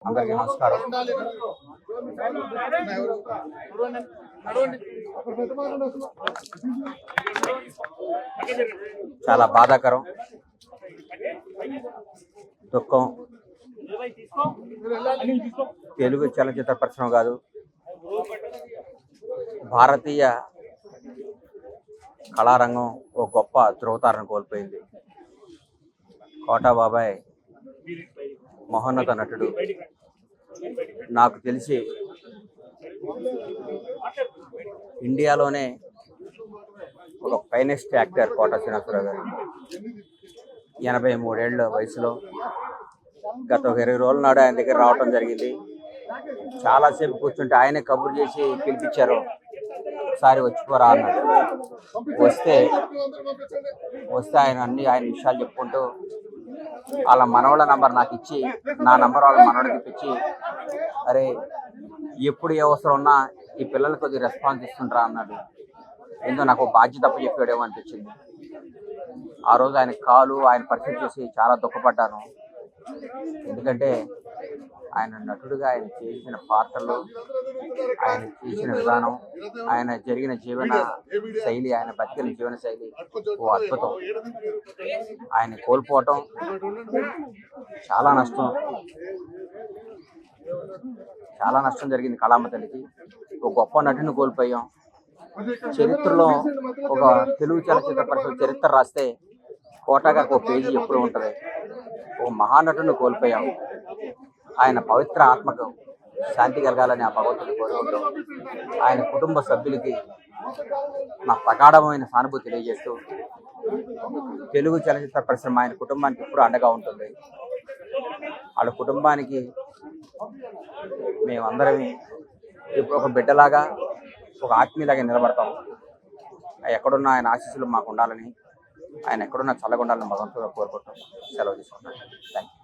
అందరికీ నమస్కారం. చాలా బాధాకరం, దుఃఖం. తెలుగు చలనచిత్ర పరిశ్రమ కాదు, భారతీయ కళారంగం ఒక గొప్ప ధృవతారను కోల్పోయింది. కోటా బాబాయ్ మహోన్నత నటుడు. నాకు తెలిసి ఇండియాలోనే ఒక ఫైనెస్ట్ యాక్టర్ కోటా శ్రీనివాసరావు గారు. 83 ఏళ్ల వయసులో గత 20 రోజుల నాడు ఆయన దగ్గర రావటం జరిగింది. చాలాసేపు కూర్చుంటే ఆయనే కబుర్ చేసి పిలిపించారు, ఒకసారి వచ్చిపోరా అన్నాడు. వస్తే ఆయన విషయాలు చెప్పుకుంటూ వాళ్ళ మనవళ్ళ నంబర్ నాకు ఇచ్చి, నా నంబర్ వాళ్ళ మనవడికి ఇప్పించి, అరే ఎప్పుడు ఏ అవసరం ఉన్నా ఈ పిల్లలకి కొద్దిగా రెస్పాన్స్ ఇస్తుంటారా అన్నాడు. ఏందో నాకు బాధ్యత తప్పు చెప్పాడేమో అనిపించింది. ఆ రోజు ఆయన ఆయన పరిస్థితి చూసి చాలా దుఃఖపడ్డాను. ఎందుకంటే ఆయన నటుడుగా ఆయన చేసిన పాత్రలు, ఆయన చేసిన విధానం, ఆయన జరిగిన జీవన శైలి, ఆయన బతికిన జీవన శైలి ఓ అద్భుతం. ఆయన కోల్పోవటం చాలా నష్టం జరిగింది కళామ తల్లికి. ఒక గొప్ప నటుని కోల్పోయాం. చరిత్రలో ఒక తెలుగు చలనచిత్ర పరిశ్రమ చరిత్ర రాస్తే కోటా గారికి ఒక పేజీ ఎప్పుడు ఉంటుంది. ఒక మహానటుని కోల్పోయాం. ఆయన పవిత్ర ఆత్మకు శాంతి కలగాలని ఆ భగవంతుని కోరుకుంటూ ఆయన కుటుంబ సభ్యులకి నా ప్రగాఢమైన సానుభూతి తెలియజేస్తూ, తెలుగు చలనచిత్ర పరిశ్రమ ఆయన కుటుంబానికి ఎప్పుడు అండగా ఉంటుంది. వాళ్ళ కుటుంబానికి మేమందరం ఇప్పుడు ఒక బిడ్డలాగా, ఒక ఆత్మీయులాగా నిలబడతాం. ఎక్కడున్నా ఆయన ఆశీస్సులు మాకు ఉండాలని, ఆయన ఎక్కడున్నా చల్లగా ఉండాలని భగవంతుగా కోరుకుంటాం. సెలవు తీసుకుంటాం. Thank you.